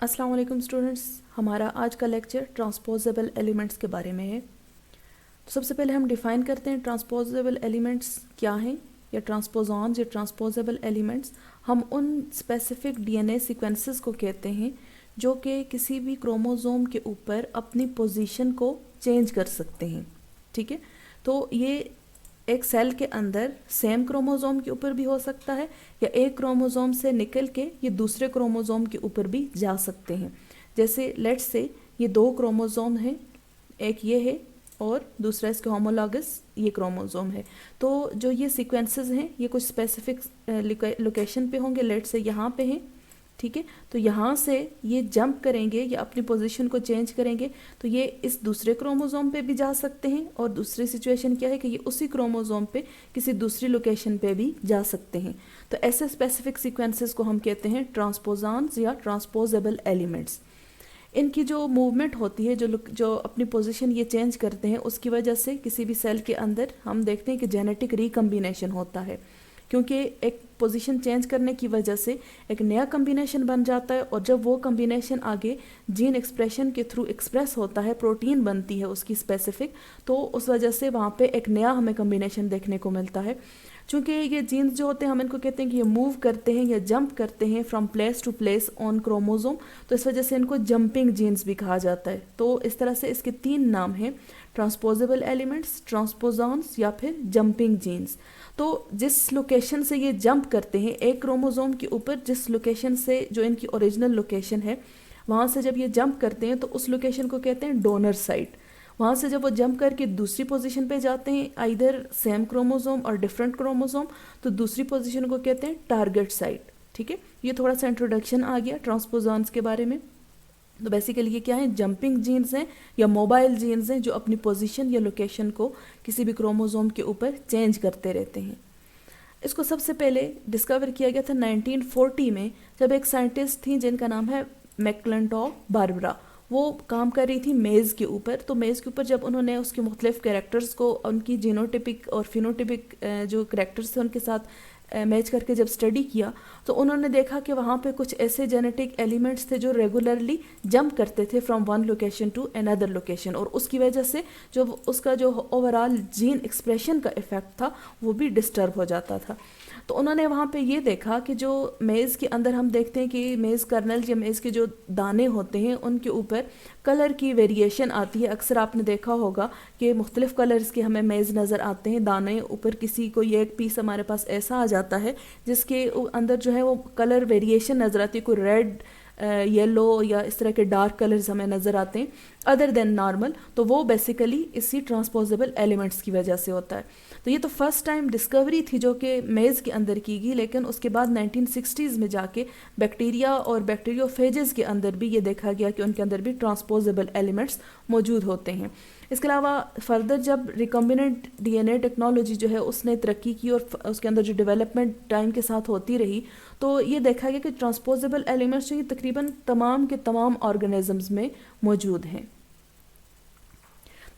अस्सलाम वालेकुम स्टूडेंट्स। हमारा आज का लेक्चर ट्रांसपोजेबल एलिमेंट्स के बारे में है। तो सबसे पहले हम डिफ़ाइन करते हैं ट्रांसपोजेबल एलिमेंट्स क्या हैं, या ट्रांसपोजॉन्स या ट्रांसपोजेबल एलिमेंट्स। हम उन स्पेसिफिक डीएनए सीक्वेंसेस को कहते हैं जो कि किसी भी क्रोमोसोम के ऊपर अपनी पोजीशन को चेंज कर सकते हैं। ठीक है, तो ये एक सेल के अंदर सेम क्रोमोसोम के ऊपर भी हो सकता है, या एक क्रोमोसोम से निकल के ये दूसरे क्रोमोसोम के ऊपर भी जा सकते हैं। जैसे लेट्स से ये दो क्रोमोसोम हैं, एक ये है और दूसरा इसके होमोलॉगस ये क्रोमोसोम है। तो जो ये सीक्वेंसेस हैं ये कुछ स्पेसिफिक लोकेशन पे होंगे। लेट्स से यहाँ पे हैं, ठीक है, तो यहाँ से ये जंप करेंगे या अपनी पोजीशन को चेंज करेंगे तो ये इस दूसरे क्रोमोसोम पे भी जा सकते हैं, और दूसरी सिचुएशन क्या है कि ये उसी क्रोमोसोम पे किसी दूसरी लोकेशन पे भी जा सकते हैं। तो ऐसे स्पेसिफिक सीक्वेंसेस को हम कहते हैं ट्रांसपोजॉन्स या ट्रांसपोजेबल एलिमेंट्स। इनकी जो मूवमेंट होती है, जो अपनी पोजीशन ये चेंज करते हैं, उसकी वजह से किसी भी सेल के अंदर हम देखते हैं कि जेनेटिक रिकम्बिनेशन होता है, क्योंकि एक पोजीशन चेंज करने की वजह से एक नया कम्बिनेशन बन जाता है, और जब वो कम्बिनेशन आगे जीन एक्सप्रेशन के थ्रू एक्सप्रेस होता है, प्रोटीन बनती है उसकी स्पेसिफिक, तो उस वजह से वहाँ पे एक नया हमें कम्बिनेशन देखने को मिलता है। चूँकि ये जीन्स जो होते हैं हम इनको कहते हैं कि ये मूव करते हैं या जंप करते हैं from place to place on chromosome, तो इस वजह से इनको जंपिंग जीन्स भी कहा जाता है। तो इस तरह से इसके तीन नाम हैं, ट्रांसपोजेबल एलिमेंट्स, ट्रांसपोजॉन्स या फिर जंपिंग जीन्स। तो जिस लोकेशन से ये जंप करते हैं एक क्रोमोसोम के ऊपर, जिस लोकेशन से जो इनकी ओरिजिनल लोकेशन है वहाँ से जब ये जंप करते हैं तो उस लोकेशन को कहते हैं डोनर साइट। वहाँ से जब वो जंप करके दूसरी पोजीशन पे जाते हैं, आइदर सेम क्रोमोसोम और डिफरेंट क्रोमोसोम, तो दूसरी पोजीशन को कहते हैं टारगेट साइट। ठीक है, ये थोड़ा सा इंट्रोडक्शन आ गया ट्रांसपोजॉन्स के बारे में। तो बेसिकली ये क्या है, जंपिंग जीन्स हैं या मोबाइल जीन्स हैं जो अपनी पोजीशन या लोकेशन को किसी भी क्रोमोसोम के ऊपर चेंज करते रहते हैं। इसको सबसे पहले डिस्कवर किया गया था 1940 में, जब एक साइंटिस्ट थी जिनका नाम है मैक्लिंटॉक बारबरा। वो काम कर रही थी मेज़ के ऊपर। तो मेज़ के ऊपर जब उन्होंने उसके मुख्तलिफ कैरेक्टर्स को उनकी जीनोटिपिक और फिनोटिपिक जो कैरेक्टर्स थे उनके साथ मैच करके जब स्टडी किया, तो उन्होंने देखा कि वहाँ पे कुछ ऐसे जेनेटिक एलिमेंट्स थे जो रेगुलरली जंप करते थे from one location to another location, और उसकी वजह से जो उसका जो ओवरऑल जीन एक्सप्रेशन का इफ़ेक्ट था वो भी डिस्टर्ब हो जाता था। तो उन्होंने वहाँ पे ये देखा कि जो मेज़ के अंदर हम देखते हैं कि मेज़ कर्नल या मेज़ के जो दाने होते हैं उनके ऊपर कलर की वेरिएशन आती है। अक्सर आपने देखा होगा कि मुख्तलिफ़ कलर्स के हमें मेज़ नज़र आते हैं, दाने ऊपर किसी को ये एक पीस हमारे पास ऐसा आ जाता है जिसके अंदर जो है वो कलर वेरिएशन नज़र आती है, कोई रेड, येलो या इस तरह के डार्क कलर्स हमें नज़र आते हैं अदर देन नॉर्मल। तो वो बेसिकली इसी ट्रांसपोजेबल एलिमेंट्स की वजह से होता है। तो ये तो फर्स्ट टाइम डिस्कवरी थी जो कि मेज़ के अंदर की गई, लेकिन उसके बाद 1960s में जाके बैक्टीरिया और बैक्टीरियोफेजेस के अंदर भी ये देखा गया कि उनके अंदर भी ट्रांसपोजेबल एलिमेंट्स मौजूद होते हैं। इसके अलावा फर्दर जब रिकम्बिनेंट डीएनए टेक्नोलॉजी जो है उसने तरक्की की और उसके अंदर जो डेवलपमेंट टाइम के साथ होती रही, तो ये देखा गया कि ट्रांसपोजेबल एलिमेंट्स जो ये तकरीबन तमाम के तमाम ऑर्गेनिजम्स में मौजूद हैं।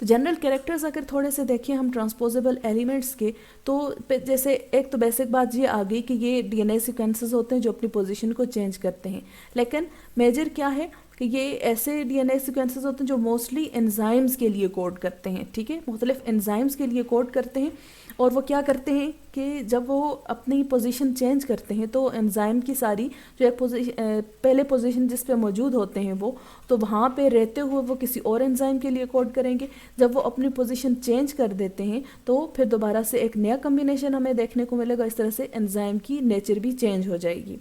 तो जनरल कैरेक्टर्स अगर थोड़े से देखें हम ट्रांसपोजेबल एलिमेंट्स के, तो जैसे एक तो बेसिक बात ये आ गई कि ये डीएनए सीक्वेंसेस होते हैं जो अपनी पोजीशन को चेंज करते हैं, लेकिन मेजर क्या है कि ये ऐसे डीएनए सीक्वेंसेस होते हैं जो मोस्टली एंजाइम्स के लिए कोड करते हैं। ठीक है, मुख्तलिफ एंजाइम्स के लिए कोड करते हैं, और वो क्या करते हैं कि जब वो अपनी पोजीशन चेंज करते हैं तो एंजाइम की सारी जो एक पहले पोजीशन जिस पे मौजूद होते हैं वो, तो वहाँ पे रहते हुए वो किसी और एंजाइम के लिए कोड करेंगे। जब वो अपनी पोजीशन चेंज कर देते हैं तो फिर दोबारा से एक नया कम्बिनेशन हमें देखने को मिलेगा। इस तरह से एंजाइम की नेचर भी चेंज हो जाएगी।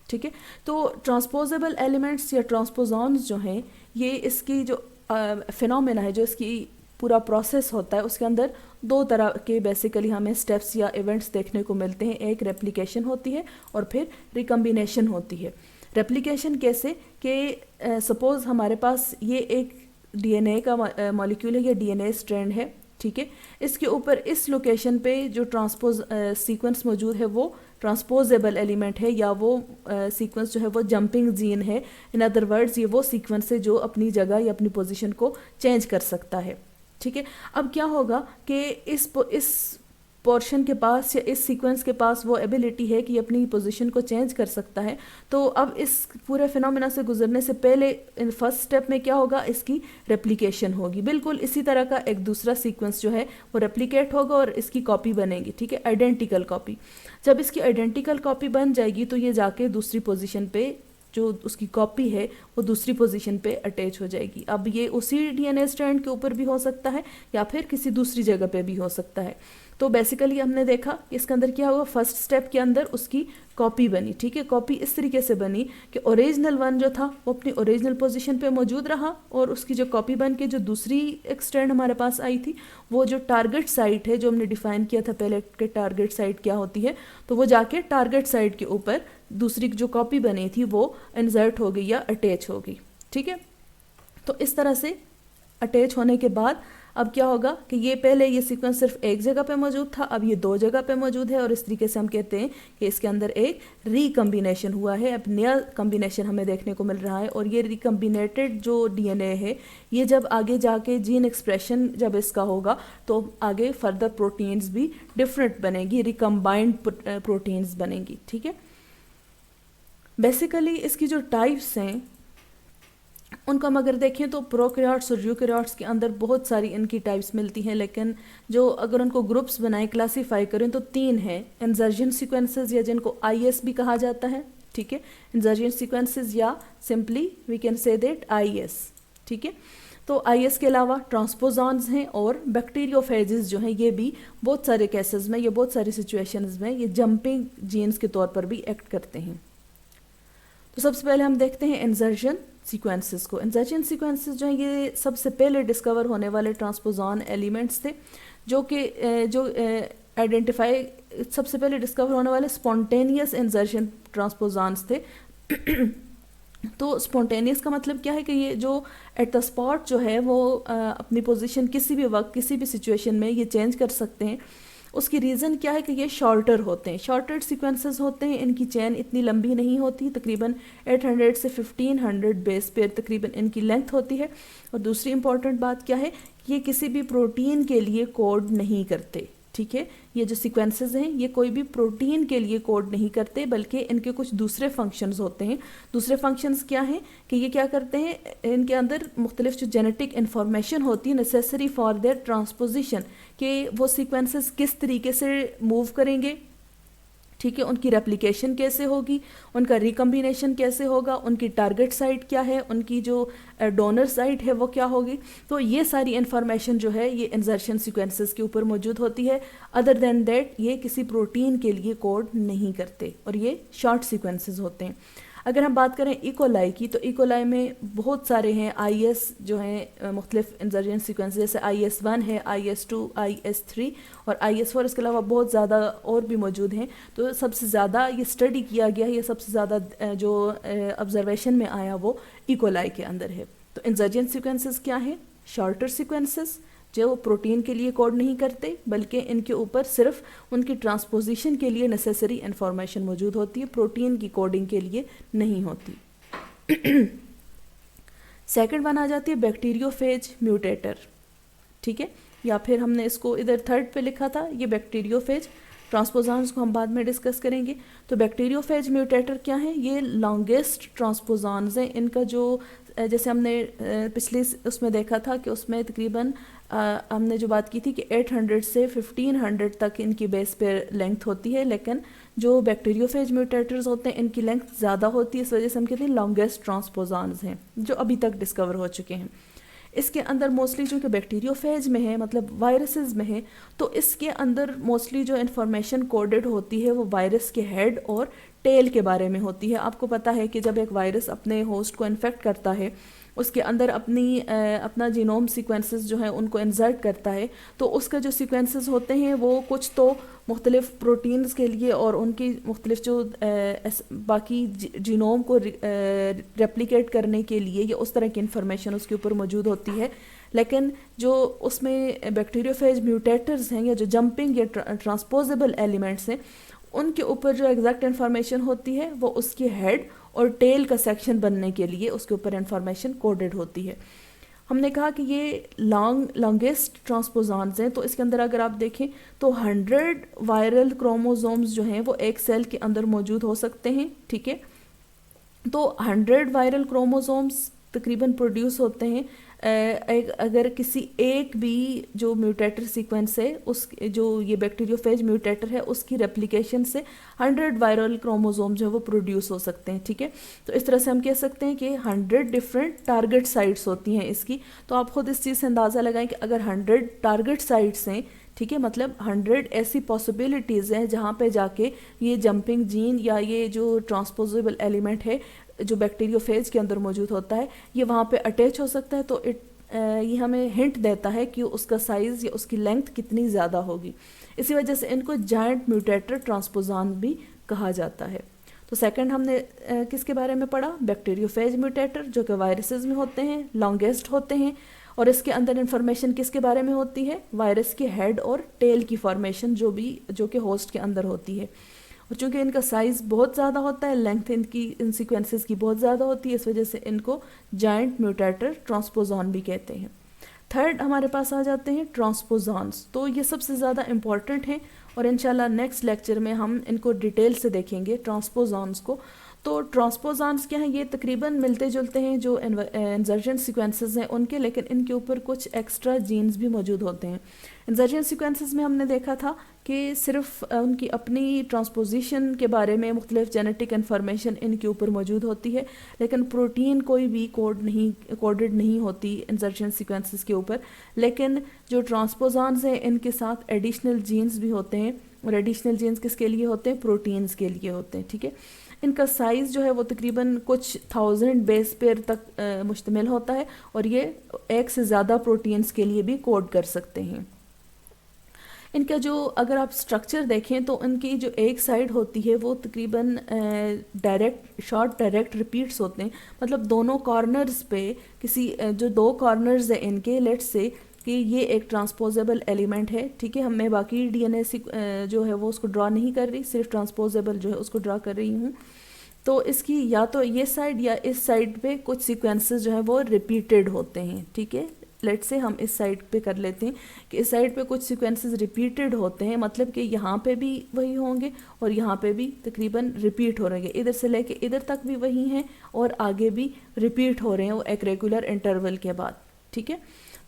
ठीक है, तो ट्रांसपोजेबल एलिमेंट्स या ट्रांसपोजॉन्स जो हैं, ये इसकी जो फिनोमेना है, जो इसकी पूरा प्रोसेस होता है, उसके अंदर दो तरह के बेसिकली हमें स्टेप्स या इवेंट्स देखने को मिलते हैं। एक रेप्लिकेशन होती है और फिर रिकम्बिनेशन होती है। रेप्लिकेशन कैसे कि सपोज़ हमारे पास ये एक डीएनए का मॉलिक्यूल है या डीएनए स्ट्रैंड है, ठीक है, इसके ऊपर इस लोकेशन पे जो ट्रांसपोज सीक्वेंस मौजूद है वो ट्रांसपोजेबल एलिमेंट है, या वो सीक्वेंस जो है वो जंपिंग जीन है। इन अदर वर्ड्स ये वो सीक्वेंस है जो अपनी जगह या अपनी पोजीशन को चेंज कर सकता है। ठीक है, अब क्या होगा कि इस पोर्शन के पास या इस सीक्वेंस के पास वो एबिलिटी है कि अपनी पोजीशन को चेंज कर सकता है, तो अब इस पूरे फिनोमेना से गुजरने से पहले इन फर्स्ट स्टेप में क्या होगा, इसकी रेप्लिकेशन होगी। बिल्कुल इसी तरह का एक दूसरा सीक्वेंस जो है वो रेप्लिकेट होगा और इसकी कॉपी बनेगी, ठीक है, आइडेंटिकल कॉपी। जब इसकी आइडेंटिकल कॉपी बन जाएगी तो ये जाके दूसरी पोजीशन पे जो उसकी कॉपी है वो दूसरी पोजीशन पे अटैच हो जाएगी। अब ये उसी डीएनए स्ट्रैंड के ऊपर भी हो सकता है या फिर किसी दूसरी जगह पे भी हो सकता है। तो बेसिकली हमने देखा कि इसके अंदर क्या हुआ, फर्स्ट स्टेप के अंदर उसकी कॉपी बनी, ठीक है। कॉपी इस तरीके से बनी कि ओरिजिनल वन जो था वो अपनी ओरिजिनल पोजीशन पे मौजूद रहा और उसकी जो कॉपी बन के जो दूसरी एक स्ट्रैंड हमारे पास आई थी, वो जो टारगेट साइट है, जो हमने डिफाइन किया था पहले कि टारगेट साइट क्या होती है, तो वो जाके टारगेट साइट के ऊपर दूसरी जो कॉपी बनी थी वो इंसर्ट हो गई या अटैच हो गई, ठीक है। तो इस तरह से अटैच होने के बाद अब क्या होगा कि ये पहले ये सीक्वेंस सिर्फ एक जगह पे मौजूद था, अब ये दो जगह पे मौजूद है और इस तरीके से हम कहते हैं कि इसके अंदर एक रिकम्बिनेशन हुआ है। अब नया कम्बिनेशन हमें देखने को मिल रहा है और ये रिकम्बिनेटेड जो डीएनए है ये जब आगे जाके जीन एक्सप्रेशन जब इसका होगा तो आगे फर्दर प्रोटीन्स भी डिफरेंट बनेगी, रिकम्बाइंड प्रोटीन्स बनेंगी, ठीक है। बेसिकली इसकी जो टाइप्स हैं उनको हम अगर देखें तो प्रोकैरियोट्स और यूकैरियोट्स के अंदर बहुत सारी इनकी टाइप्स मिलती हैं, लेकिन जो अगर उनको ग्रुप्स बनाएं, क्लासीफाई करें तो 3 हैं। इंसर्जन सीक्वेंसेस या जिनको आईएस भी कहा जाता है, ठीक है, इंसर्जन सीक्वेंसेस या simply we can say that is, ठीक है। तो आईएस के अलावा ट्रांसपोजॉन्स हैं और बैक्टीरियोफेजेस जो हैं ये भी बहुत सारे केसेस में, ये बहुत सारी सिचुएशंस में ये जंपिंग जीन्स के तौर पर भी एक्ट करते हैं। तो सबसे पहले हम देखते हैं इंसर्जन सीक्वेंसेस को। इंसर्जन सीक्वेंसेस जो हैं ये सबसे पहले डिस्कवर होने वाले ट्रांसपोजॉन एलिमेंट्स थे जो आइडेंटिफाई सबसे पहले डिस्कवर होने वाले स्पॉन्टेनियस इंसर्जन ट्रांसपोजॉन्स थे। तो स्पॉन्टेनियस का मतलब क्या है कि ये जो एट द स्पॉट जो है वो अपनी पोजीशन किसी भी वक्त किसी भी सिचुएशन में ये चेंज कर सकते हैं। उसकी रीज़न क्या है कि ये शॉर्टर होते हैं, शॉर्टेड सीक्वेंसेस होते हैं, इनकी चेन इतनी लंबी नहीं होती, तकरीबन 800 से 1500 बेस पेयर तकरीबन इनकी लेंथ होती है। और दूसरी इंपॉर्टेंट बात क्या है, ये किसी भी प्रोटीन के लिए कोड नहीं करते, ठीक है। ये जो सीक्वेंसेस हैं ये कोई भी प्रोटीन के लिए कोड नहीं करते, बल्कि इनके कुछ दूसरे फंक्शंस होते हैं। दूसरे फंक्शंस क्या हैं कि ये क्या करते हैं, इनके अंदर मुख्तलिफ जो जेनेटिक इन्फॉर्मेशन होती है नेसेसरी फॉर देयर ट्रांसपोजिशन, कि वो सीक्वेंसेस किस तरीके से मूव करेंगे, ठीक है, उनकी रेप्लिकेशन कैसे होगी, उनका रिकम्बिनेशन कैसे होगा, उनकी टारगेट साइट क्या है, उनकी जो डोनर साइट है वो क्या होगी। तो ये सारी इन्फॉर्मेशन जो है ये इंसर्शन सीक्वेंसेस के ऊपर मौजूद होती है। अदर देन दैट ये किसी प्रोटीन के लिए कोड नहीं करते और ये शॉर्ट सीक्वेंसेस होते हैं। अगर हम बात करें इकोलाई की, तो इकोलाई में बहुत सारे हैं आईएस जो हैं मुख्तलिफ इंसर्जन सीक्वेंस, जैसे IS1 है, IS2, IS3 और IS4, इसके अलावा बहुत ज़्यादा और भी मौजूद हैं। तो सबसे ज़्यादा ये स्टडी किया गया है, ये सबसे ज़्यादा जो ऑब्जर्वेशन में आया वो इकोलाई के अंदर है। तो इंसर्जन सीक्वेंसेस क्या हैं, शॉर्टर सीक्वेंसेस जो प्रोटीन के लिए कोड नहीं करते, बल्कि इनके ऊपर सिर्फ उनकी ट्रांसपोजिशन के लिए नेसेसरी इन्फॉर्मेशन मौजूद होती है, प्रोटीन की कोडिंग के लिए नहीं होती। सेकंड वन आ जाती है बैक्टीरियोफेज म्यूटेटर, ठीक है, या फिर हमने इसको इधर थर्ड पे लिखा था, ये बैक्टीरियोफेज। ट्रांसपोजॉन्स को हम बाद में डिस्कस करेंगे। तो बैक्टीरियोफेज म्यूटेटर क्या है, ये लॉन्गेस्ट ट्रांसपोजॉन्स हैं। इनका जो जैसे हमने पिछले उसमें देखा था कि उसमें तकरीबन हमने जो बात की थी कि 800 से 1500 तक इनकी बेस पे लेंथ होती है, लेकिन जो बैक्टीरियोफेज म्यूटेटर्स होते हैं इनकी लेंथ ज़्यादा होती है, इस वजह से हम कहते हैं लॉन्गेस्ट ट्रांसपोजॉन्स हैं जो अभी तक डिस्कवर हो चुके हैं। इसके अंदर मोस्टली चूँकि बैक्टीरियोफेज में है, मतलब वायरसेस में है, तो इसके अंदर मोस्टली जो इन्फॉर्मेशन कोडेड होती है वो वायरस के हेड और टेल के बारे में होती है। आपको पता है कि जब एक वायरस अपने होस्ट को इन्फेक्ट करता है, उसके अंदर अपना जीनोम सीक्वेंसेस जो है उनको इंसर्ट करता है, तो उसका जो सीक्वेंसेस होते हैं वो कुछ तो मुख्तलिफ प्रोटीन्स के लिए और उनकी मुख्तलिफ जो बाकी जीनोम को रेप्लिकेट करने के लिए या उस तरह की इन्फॉर्मेशन उसके ऊपर मौजूद होती है। लेकिन जो उसमें बैक्टीरियोफेज म्यूटेटर्स हैं या जो जंपिंग या ट्रांसपोजेबल एलिमेंट्स हैं, उनके ऊपर जो एग्जैक्ट इन्फॉर्मेशन होती है वो उसकी हेड और टेल का सेक्शन बनने के लिए उसके ऊपर इन्फॉर्मेशन कोडेड होती है। हमने कहा कि ये लॉन्गेस्ट ट्रांसपोजॉन्स हैं, तो इसके अंदर अगर आप देखें तो 100 वायरल क्रोमोसोम्स जो हैं वो एक सेल के अंदर मौजूद हो सकते हैं, ठीक है। तो 100 वायरल क्रोमोसोम्स तकरीबन प्रोड्यूस होते हैं अगर किसी एक भी जो म्यूटेटर सीक्वेंस है, उस जो ये बैक्टीरियोफेज म्यूटेटर है उसकी रेप्लिकेशन से 100 वायरल क्रोमोसोम जो है वो प्रोड्यूस हो सकते हैं, ठीक है। तो इस तरह से हम कह सकते हैं कि 100 डिफरेंट टारगेट साइट्स होती हैं इसकी। तो आप खुद इस चीज़ से अंदाज़ा लगाएं कि अगर 100 टारगेट साइट्स हैं, ठीक है, मतलब 100 ऐसी पॉसिबिलिटीज़ हैं जहाँ पे जाके ये जंपिंग जीन या ये जो ट्रांसपोजेबल एलिमेंट है जो बैक्टीरियोफेज के अंदर मौजूद होता है ये वहाँ पे अटैच हो सकता है। तो ये हमें हिंट देता है कि उसका साइज़ या उसकी लेंथ कितनी ज़्यादा होगी। इसी वजह से इनको जायंट म्यूटेटर ट्रांसपोज़ॉन भी कहा जाता है। तो सेकंड हमने किसके बारे में पढ़ा, बैक्टीरियोफेज म्यूटेटर जो कि वायरसेस में होते हैं, लॉन्गेस्ट होते हैं, और इसके अंदर इंफॉर्मेशन किसके बारे में होती है, वायरस के हेड और टेल की फॉर्मेशन जो कि होस्ट के अंदर होती है। और चूँकि इनका साइज़ बहुत ज़्यादा होता है, लेंथ इनकी इन सीक्वेंसेस की बहुत ज़्यादा होती है, इस वजह से इनको जायंट म्यूटेटर ट्रांसपोज़ॉन भी कहते हैं। थर्ड हमारे पास आ जाते हैं ट्रांसपोज़ॉन्स। तो ये सबसे ज़्यादा इम्पॉर्टेंट हैं और इंशाल्लाह नेक्स्ट लेक्चर में हम इनको डिटेल से देखेंगे ट्रांसपोज़ॉन्स को। तो ट्रांसपोज़ॉन्स क्या हैं, ये तकरीबन मिलते जुलते हैं जो इंसर्जन सीक्वेंसेस हैं उनके, लेकिन इनके ऊपर कुछ एक्स्ट्रा जीन्स भी मौजूद होते हैं। इंसर्जन सीक्वेंसेस में हमने देखा था कि सिर्फ उनकी अपनी ट्रांसपोजिशन के बारे में मुख्तलिफ जेनेटिक इन्फॉर्मेशन इनके ऊपर मौजूद होती है, लेकिन प्रोटीन कोई भी कोडेड नहीं होती इंसर्जन सीक्वेंसेस के ऊपर। लेकिन जो ट्रांसपोज़ॉन्स हैं इनके साथ एडिशनल जीन्स भी होते हैं, और एडिशनल जीन्स किसके लिए होते हैं, प्रोटीन्स के लिए होते हैं, ठीक है। इनका साइज़ जो है वो तकरीबन कुछ 1000 बेस पेयर तक मुश्तमिल होता है, और ये एक से ज़्यादा प्रोटीन्स के लिए भी कोड कर सकते हैं। इनका जो अगर आप स्ट्रक्चर देखें तो इनकी जो एक साइड होती है वो तकरीबन डायरेक्ट रिपीट्स होते हैं, मतलब दोनों कॉर्नर्स पे किसी जो दो कॉर्नर्स है इनके, लेट्स से कि ये एक ट्रांसपोजेबल एलिमेंट है, ठीक है। मैं बाकी डीएनए जो है वो उसको ड्रा नहीं कर रही, सिर्फ ट्रांसपोजेबल जो है उसको ड्रा कर रही हूँ। तो इसकी या तो ये साइड या इस साइड पे कुछ सीक्वेंसेस जो है वो रिपीटेड होते हैं, ठीक है। लेट से हम इस साइड पे कर लेते हैं कि इस साइड पे कुछ सीक्वेंसेस रिपीटेड होते हैं, मतलब कि यहाँ पे भी वही होंगे और यहाँ पे भी तकरीबन रिपीट हो रहे हैं, इधर से लेके इधर तक भी वही हैं और आगे भी रिपीट हो रहे हैं वो एक रेगुलर इंटरवल के बाद, ठीक है।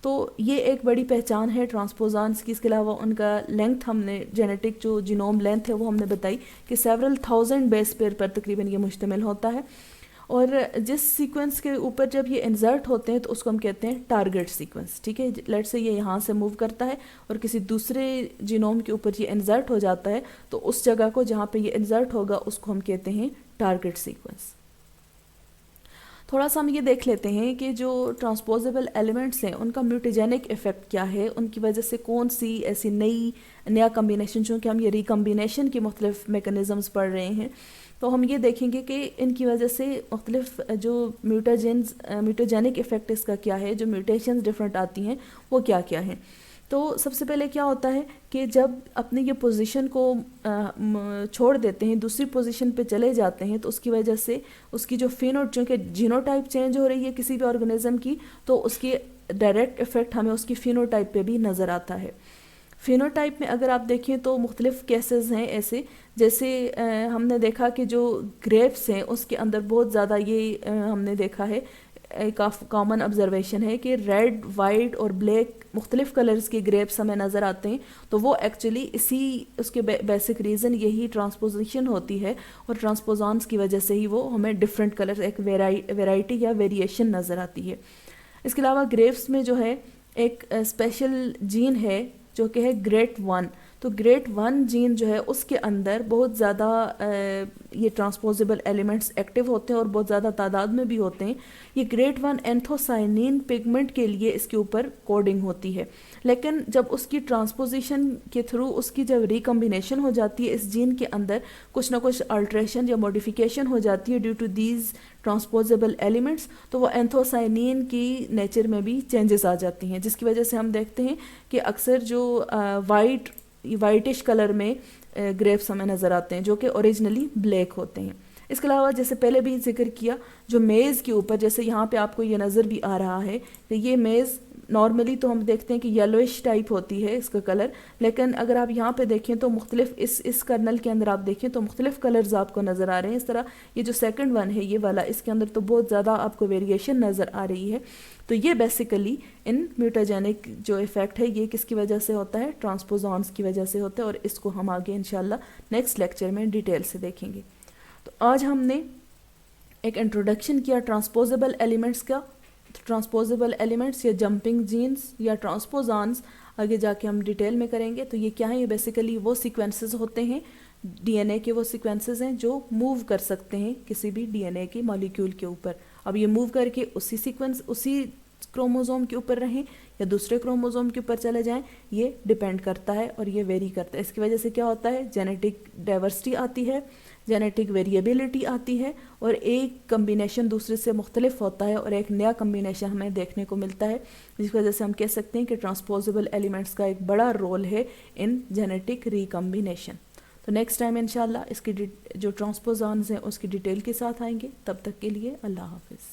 तो ये एक बड़ी पहचान है ट्रांसपोज़ॉन्स की। इसके अलावा उनका लेंथ हमने जेनेटिक जो जीनोम लेंथ है वो हमने बताई कि सेवरल 1000 बेस पेयर पर तकरीबन ये मुश्तमिल होता है, और जिस सीक्वेंस के ऊपर जब ये इंसर्ट होते हैं तो उसको हम कहते हैं टारगेट सीक्वेंस, ठीक है। लेट से ये यहाँ से मूव करता है और किसी दूसरे जीनोम के ऊपर ये इंसर्ट हो जाता है, तो उस जगह को जहाँ पे ये इंसर्ट होगा उसको हम कहते हैं टारगेट सीक्वेंस। थोड़ा सा हम ये देख लेते हैं कि जो ट्रांसपोजेबल एलिमेंट्स हैं उनका म्यूटेजेनिक इफेक्ट क्या है, उनकी वजह से कौन सी ऐसी नया कम्बिनेशन, चूँकि हम ये रिकम्बिनेशन की मुख्तलिफ मेकनिज़म्स पढ़ रहे हैं, तो हम ये देखेंगे कि इनकी वजह से मुख्तलिफ जो म्यूटेजेनिक इफेक्ट इसका क्या है, जो म्यूटेशंस डिफरेंट आती हैं वो क्या क्या हैं। तो सबसे पहले क्या होता है कि जब अपनी ये पोजीशन को छोड़ देते हैं, दूसरी पोजीशन पे चले जाते हैं, तो उसकी वजह से उसकी जो चूँकि जीनोटाइप चेंज हो रही है किसी भी ऑर्गेनिज्म की, तो उसकी डायरेक्ट इफेक्ट हमें उसकी फिनोटाइप पे भी नज़र आता है। फिनोटाइप में अगर आप देखें तो मुख्तलिफ केसेस हैं ऐसे, जैसे हमने देखा कि जो ग्रेप्स हैं उसके अंदर बहुत ज़्यादा ये हमने देखा है, एक कॉमन ऑब्जर्वेशन है कि रेड, वाइट और ब्लैक मुख्तलिफ कलर्स के ग्रेप्स हमें नज़र आते हैं। तो वो एक्चुअली इसी उसके बेसिक रीज़न यही ट्रांसपोजिशन होती है, और ट्रांसपोज़ॉन्स की वजह से ही वो हमें डिफरेंट कलर्स, एक वेराइटी या वेरिएशन नज़र आती है। इसके अलावा ग्रेप्स में जो है एक स्पेशल जीन है जो कि है GRET1। तो GRET1 जीन जो है उसके अंदर बहुत ज़्यादा ये ट्रांसपोजेबल एलिमेंट्स एक्टिव होते हैं और बहुत ज़्यादा तादाद में भी होते हैं। ये GRET1 एंथोसाइनिन पिगमेंट के लिए इसके ऊपर कोडिंग होती है, लेकिन जब उसकी ट्रांसपोजिशन के थ्रू उसकी जब रिकम्बिनेशन हो जाती है इस जीन के अंदर, कुछ ना कुछ अल्ट्रेशन या मॉडिफिकेशन हो जाती है due to these transposable elements, तो वो एंथोसाइनिन की नेचर में भी चेंजेस आ जाती हैं, जिसकी वजह से हम देखते हैं कि अक्सर जो वाइटिश कलर में ग्रेप्स हमें नज़र आते हैं जो कि ओरिजिनली ब्लैक होते हैं। इसके अलावा जैसे पहले भी जिक्र किया, जो मेज़ के ऊपर, जैसे यहाँ पे आपको ये नज़र भी आ रहा है कि ये मेज़ नॉर्मली तो हम देखते हैं कि येलोइश टाइप होती है इसका कलर, लेकिन अगर आप यहाँ पे देखें तो मुख्तलिफ इस कर्नल के अंदर आप देखें तो मुख्तलिफ कलर्स आपको नज़र आ रहे हैं। इस तरह ये जो सेकंड वन है ये वाला, इसके अंदर तो बहुत ज़्यादा आपको वेरिएशन नज़र आ रही है। तो ये बेसिकली इन म्यूटाजेनिक जो इफ़ेक्ट है ये किसकी वजह से होता है, ट्रांसपोजॉन्स की वजह से होता है, और इसको हम आगे इंशाल्लाह नेक्स्ट लेक्चर में डिटेल से देखेंगे। तो आज हमने एक इंट्रोडक्शन किया ट्रांसपोजेबल एलिमेंट्स का। ट्रांसपोजेबल एलिमेंट्स या जंपिंग जीन्स या ट्रांसपोजॉन्स आगे जाके हम डिटेल में करेंगे। तो ये क्या है, ये बेसिकली वो सीक्वेंसेस होते हैं, डीएनए के वो सीक्वेंसेस हैं जो मूव कर सकते हैं किसी भी डीएनए के मॉलिक्यूल के ऊपर। अब ये मूव करके उसी सीक्वेंस उसी क्रोमोसोम के ऊपर रहें या दूसरे क्रोमोसोम के ऊपर चले जाएं, ये डिपेंड करता है और ये वेरी करता है। इसकी वजह से क्या होता है, जेनेटिक डाइवर्सिटी आती है, जेनेटिक वेरिएबिलिटी आती है, और एक कम्बिनेशन दूसरे से मुख्तलिफ होता है और एक नया कम्बिनेशन हमें देखने को मिलता है, जिसकी वजह से हम कह सकते हैं कि ट्रांसपोजेबल एलिमेंट्स का एक बड़ा रोल है इन जेनेटिक रिकम्बिनेशन। तो नेक्स्ट टाइम इंशाल्लाह इसकी जो ट्रांसपोजॉन्स हैं उसकी डिटेल के साथ आएंगे। तब तक के लिए अल्लाह हाफिज़।